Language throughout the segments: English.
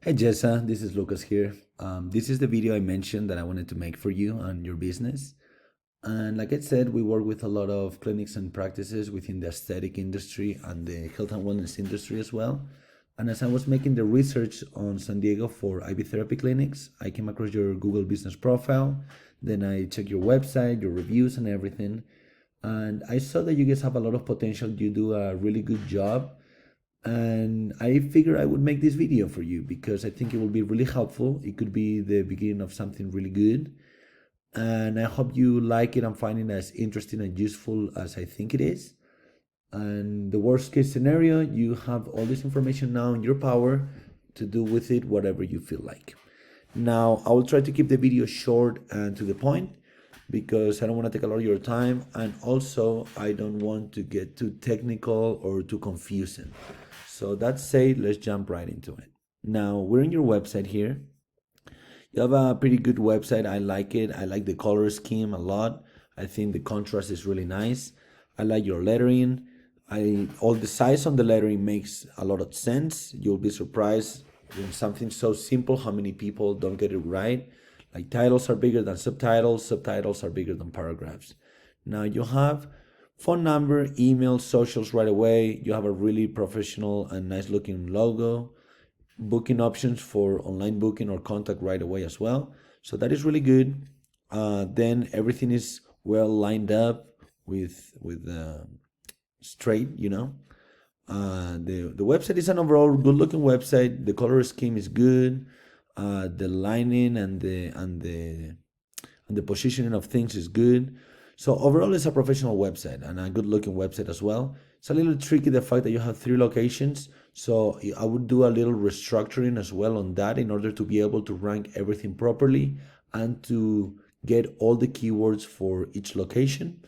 Hey Jessa, this is Lucas here. This is the video I mentioned that I wanted to make for you on your business. And like I said, we work with a lot of clinics and practices within the aesthetic industry and the health and wellness industry as well. And as I was making the research on San Diego for IV therapy clinics, I came across your Google business profile. Then I checked your website, your reviews, and everything. And I saw that you guys have a lot of potential. You do a really good job, and I figured I would make this video for you because I think it will be really helpful. It could be the beginning of something really good, and I hope you like it and find it as interesting and useful as I think it is. And the worst case scenario, you have all this information now in your power to do with it whatever you feel like. Now, I will try to keep the video short and to the point because I don't want to take a lot of your time, and also I don't want to get too technical or too confusing. So that said, let's jump right into it. Now, we're in your website here. You have a pretty good website. I like it. I like the color scheme a lot. I think the contrast is really nice. I like your lettering. I all the size on the lettering makes a lot of sense. You'll be surprised in something so simple how many people don't get it right. Like titles are bigger than subtitles, subtitles are bigger than paragraphs. Now you have phone number, email, socials right away. You have a really professional and nice looking logo. Booking options for online booking or contact right away as well. So that is really good. Then everything is well lined up with straight, you know. The website is an overall good looking website. The color scheme is good. The lining and the positioning of things is good. So overall, it's a professional website and a good looking website as well. It's a little tricky the fact that you have 3 locations. So I would do a little restructuring as well on that in order to be able to rank everything properly and to get all the keywords for each location.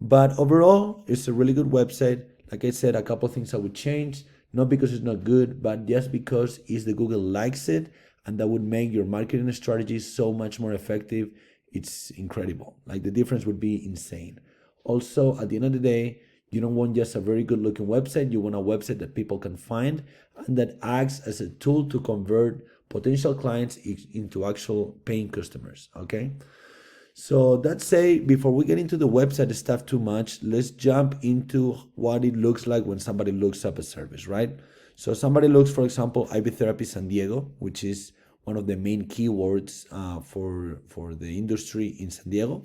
But overall, it's a really good website. Like I said, a couple things I would change, not because it's not good, but just because is the Google likes it, and that would make your marketing strategy so much more effective. It's incredible. Like the difference would be insane. Also, at the end of the day, you don't want just a very good looking website. You want a website that people can find and that acts as a tool to convert potential clients into actual paying customers. Okay. So that's say before we get into the website stuff too much, let's jump into what it looks like when somebody looks up a service, right? So somebody looks, for example, IV Therapy San Diego, which is one of the main keywords for the industry in San Diego.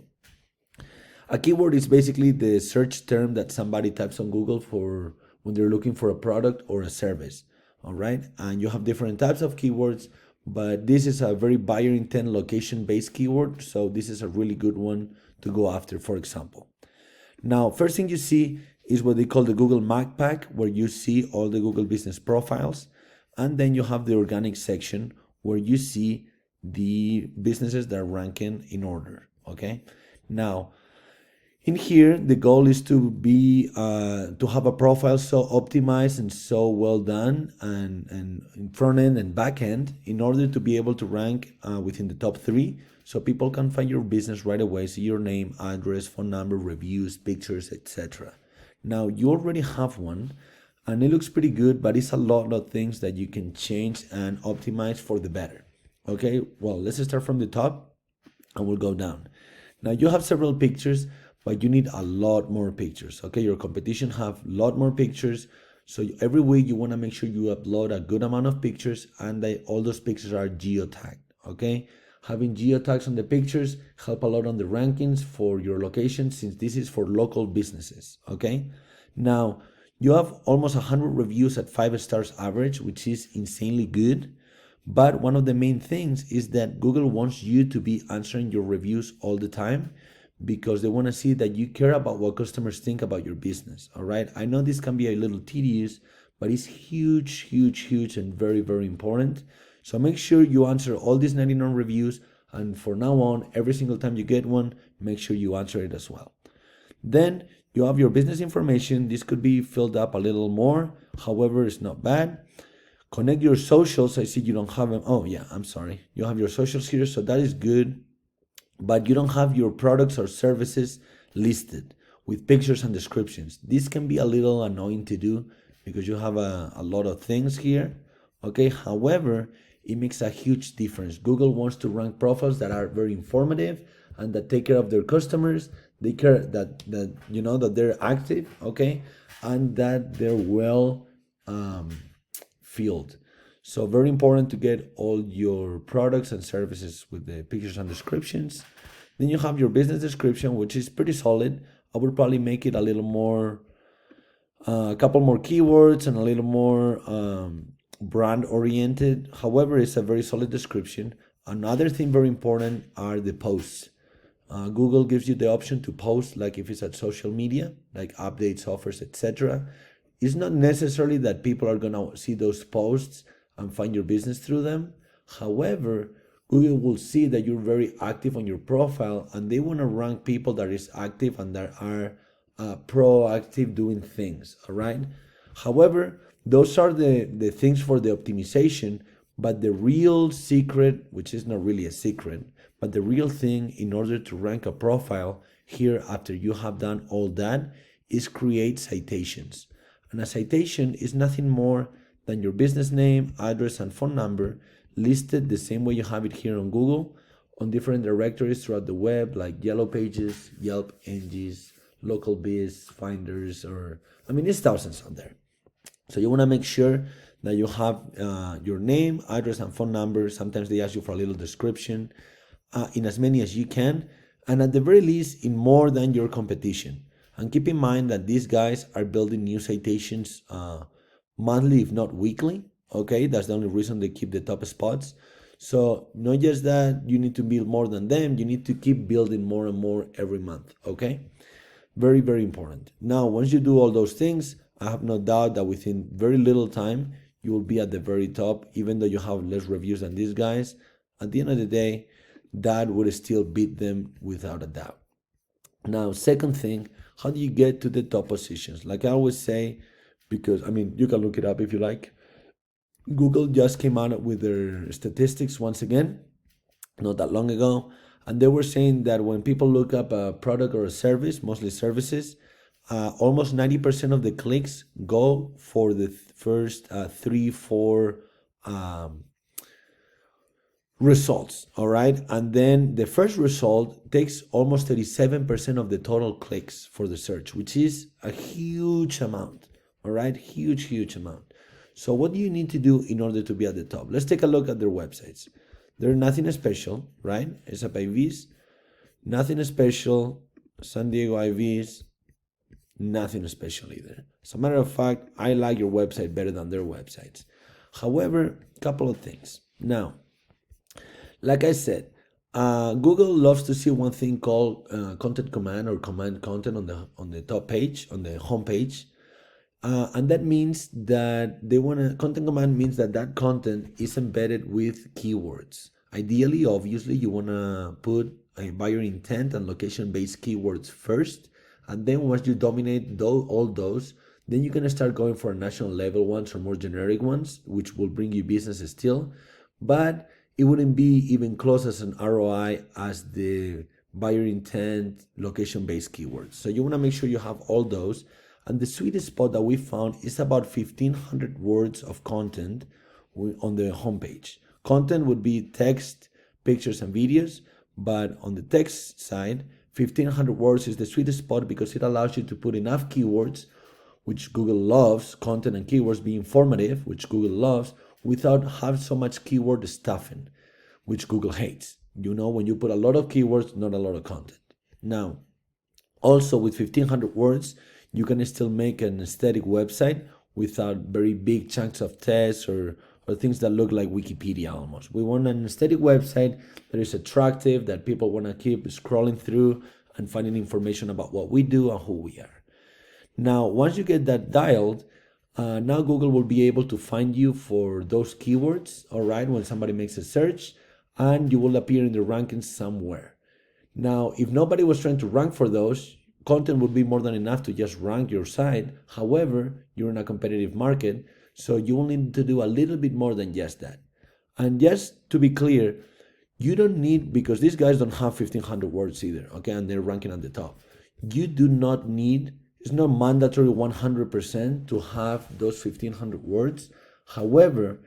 A keyword is basically the search term that somebody types on Google for when they're looking for a product or a service. All right. And you have different types of keywords, but this is a very buyer intent location based keyword. So this is a really good one to go after, for example. Now, first thing you see is what they call the Google Map Pack, where you see all the Google business profiles. And then you have the organic section where you see the businesses that are ranking in order. Okay. Now, in here, the goal is to be to have a profile so optimized and so well done, and in front end and back end, in order to be able to rank within the top 3, so people can find your business right away, see your name, address, phone number, reviews, pictures, etc. Now you already have one, and it looks pretty good, but it's a lot of things that you can change and optimize for the better. Okay, well, let's start from the top, and we'll go down. Now you have several pictures, but you need a lot more pictures. Okay, your competition have a lot more pictures. So every week you want to make sure you upload a good amount of pictures, and all those pictures are geotagged. Okay, having geotags on the pictures help a lot on the rankings for your location, since this is for local businesses. Okay, now you have almost 100 reviews at 5 stars average, which is insanely good. But one of the main things is that Google wants you to be answering your reviews all the time, because they want to see that you care about what customers think about your business. All right. I know this can be a little tedious, but it's huge, huge, huge, and very, very important. So make sure you answer all these 99 reviews. And for now on, every single time you get one, make sure you answer it as well. Then you have your business information. This could be filled up a little more. However, it's not bad. Connect your socials. I see you don't have them. Oh yeah, I'm sorry. You have your socials here. So that is good. But you don't have your products or services listed with pictures and descriptions. This can be a little annoying to do because you have a lot of things here. Okay, however, it makes a huge difference. Google wants to rank profiles that are very informative and that take care of their customers. They care that you know that they're active, okay, and that they're well um, filled. So very important to get all your products and services with the pictures and descriptions. Then you have your business description, which is pretty solid. I would probably make it a little more, a couple more keywords and a little more brand oriented. However, it's a very solid description. Another thing very important are the posts. Google gives you the option to post, like if it's at social media, like updates, offers, etc. It's not necessarily that people are gonna see those posts and find your business through them. However, Google will see that you're very active on your profile, and they want to rank people that is active and that are proactive doing things. All right. However, those are the things for the optimization, but the real secret, which is not really a secret, but the real thing in order to rank a profile here after you have done all that is create citations. And a citation is nothing more than your business name, address, and phone number listed the same way you have it here on Google on different directories throughout the web, like Yellow Pages, Yelp, Angie's, Local Biz, Finders, or I mean, it's thousands on there. So you want to make sure that you have your name, address, and phone number. Sometimes they ask you for a little description in as many as you can, and at the very least in more than your competition. And keep in mind that these guys are building new citations monthly, if not weekly. Okay, that's the only reason they keep the top spots. So not just that you need to build more than them, you need to keep building more and more every month. Okay, very, very important. Now, once you do all those things, I have no doubt that within very little time, you will be at the very top, even though you have less reviews than these guys. At the end of the day, that would still beat them without a doubt. Now, second thing, how do you get to the top positions? Like I always say, because I mean, you can look it up if you like. Google just came out with their statistics once again, not that long ago, and they were saying that when people look up a product or a service, mostly services, almost 90% of the clicks go for the first three, four results, all right? And then the first result takes almost 37% of the total clicks for the search, which is a huge amount, all right? Huge, huge amount. So what do you need to do in order to be at the top? Let's take a look at their websites. They're nothing special, right? SAP IVs, nothing special. San Diego IVs, nothing special either. As a matter of fact, I like your website better than their websites. However, a couple of things. Now, like I said, Google loves to see one thing called content command or command content on the top page, on the home page. And that means that they want to, content command means that that content is embedded with keywords. Ideally, obviously, you want to put a buyer intent and location-based keywords first. And then once you dominate all those, then you can start going for national level ones or more generic ones, which will bring you business still. But it wouldn't be even close as an ROI as the buyer intent, location-based keywords. So you want to make sure you have all those. And the sweet spot that we found is about 1,500 words of content on the homepage. Content would be text, pictures, and videos. But on the text side, 1,500 words is the sweet spot because it allows you to put enough keywords, which Google loves, content and keywords be informative, which Google loves, without having so much keyword stuffing, which Google hates. You know, when you put a lot of keywords, not a lot of content. Now, also with 1,500 words, you can still make an aesthetic website without very big chunks of text or things that look like Wikipedia almost. We want an aesthetic website that is attractive, that people want to keep scrolling through and finding information about what we do and who we are. Now, once you get that dialed, now Google will be able to find you for those keywords, all right, when somebody makes a search, and you will appear in the rankings somewhere. Now, if nobody was trying to rank for those, content would be more than enough to just rank your site. However, you're in a competitive market, so you will need to do a little bit more than just that. And just to be clear, you don't need, because these guys don't have 1,500 words either, okay, and they're ranking at the top. You do not need, it's not mandatory 100% to have those 1,500 words. However,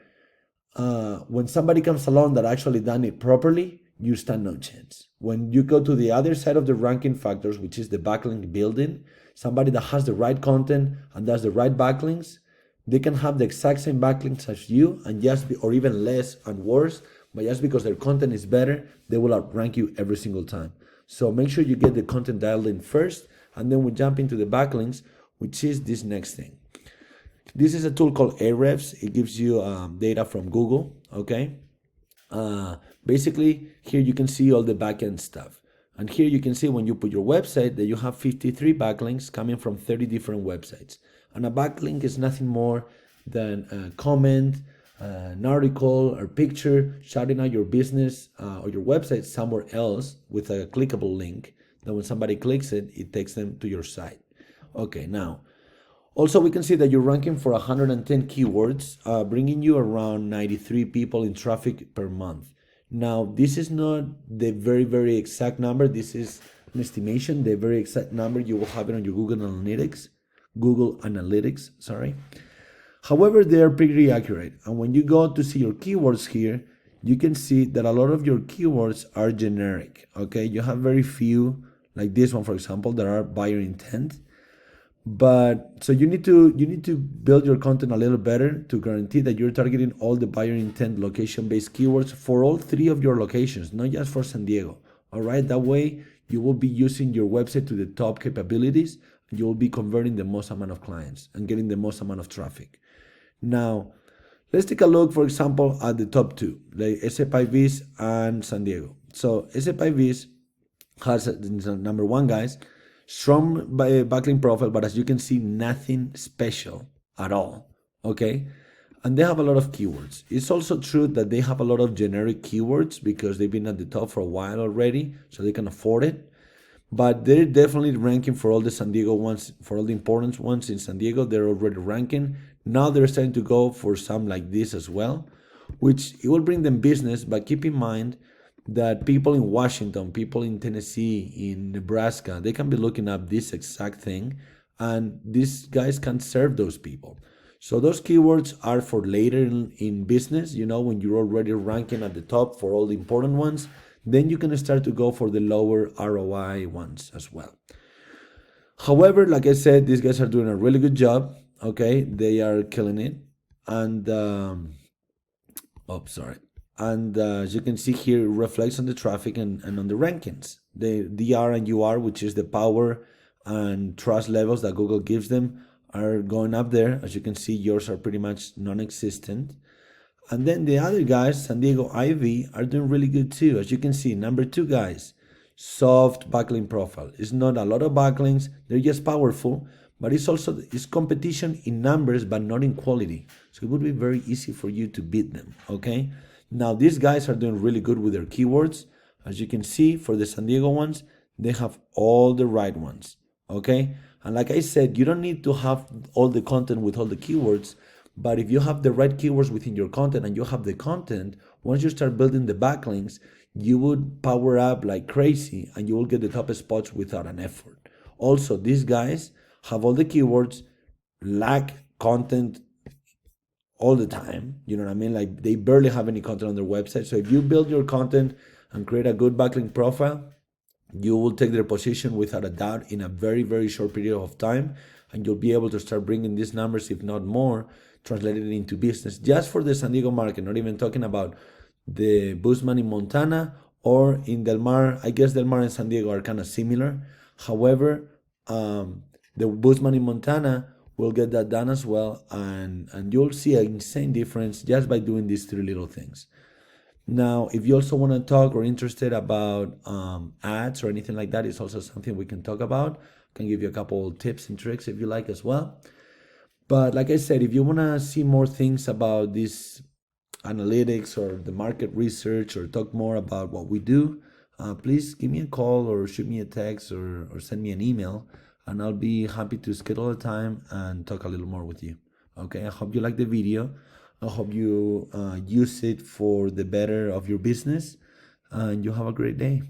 when somebody comes along that actually done it properly, you stand no chance. When you go to the other side of the ranking factors, which is the backlink building, somebody that has the right content and does the right backlinks, they can have the exact same backlinks as you and just be, or even less and worse, but just because their content is better, they will outrank you every single time. So make sure you get the content dialed in first, and then we jump into the backlinks, which is this next thing. This is a tool called Ahrefs. It gives you data from Google, okay? Basically, here you can see all the backend stuff. And here you can see when you put your website that you have 53 backlinks coming from 30 different websites. And a backlink is nothing more than a comment, an article, or picture shouting out your business or your website somewhere else with a clickable link. That when somebody clicks it, it takes them to your site. Okay, now, also, we can see that you're ranking for 110 keywords, bringing you around 93 people in traffic per month. Now, this is not the very, very exact number. This is an estimation. The very exact number, you will have it on your Google Analytics, sorry. However, they are pretty accurate. And when you go to see your keywords here, you can see that a lot of your keywords are generic, okay? You have very few, like this one, for example, that are buyer intent. But so you need to build your content a little better to guarantee that you're targeting all the buyer intent location-based keywords for all three of your locations, not just for San Diego. All right, that way you will be using your website to the top capabilities, and you will be converting the most amount of clients and getting the most amount of traffic. Now, let's take a look, for example, at the top two, like SpaBloomX and San Diego. So SpaBloomX has number one, guys, strong backlink profile, but as you can see, nothing special at all, okay? And they have a lot of keywords. It's also true that they have a lot of generic keywords because they've been at the top for a while already, so they can afford it. But they're definitely ranking for all the San Diego ones, for all the important ones in San Diego. They're already ranking. Now they're starting to go for some like this as well, which it will bring them business, but keep in mind that people in Washington, people in Tennessee, in Nebraska, they can be looking up this exact thing, and these guys can serve those people. So those keywords are for later in business, you know, when you're already ranking at the top for all the important ones, then you can start to go for the lower ROI ones as well. However, like I said, these guys are doing a really good job, okay? They are killing it. And, sorry. And as you can see here, it reflects on the traffic and on the rankings. The DR and UR, which is the power and trust levels that Google gives them, are going up there. As you can see, yours are pretty much non-existent. And then the other guys, San Diego IV, are doing really good too. As you can see, number two, guys, soft backlink profile. It's not a lot of backlinks. They're just powerful, but it's competition in numbers, but not in quality. So it would be very easy for you to beat them, okay? Now, these guys are doing really good with their keywords. As you can see, for the San Diego ones, they have all the right ones, okay? And like I said, you don't need to have all the content with all the keywords, but if you have the right keywords within your content and you have the content, once you start building the backlinks, you would power up like crazy and you will get the top spots without an effort. Also, these guys have all the keywords, lack content all the time, you know what I mean? Like they barely have any content on their website. So if you build your content and create a good backlink profile, you will take their position without a doubt in a very, very short period of time. And you'll be able to start bringing these numbers, if not more, translated into business just for the San Diego market, not even talking about the Boostman in Montana or in Del Mar. I guess Del Mar and San Diego are kind of similar. However, the Boostman in Montana will get that done as well, and you'll see an insane difference just by doing these three little things. Now, if you also want to talk or interested about ads or anything like that, it's also something we can talk about. I can give you a couple tips and tricks if you like as well. But like I said, if you want to see more things about this analytics or the market research or talk more about what we do, please give me a call or shoot me a text or send me an email, and I'll be happy to schedule a time and talk a little more with you. Okay, I hope you like the video. I hope you use it for the better of your business, and you have a great day.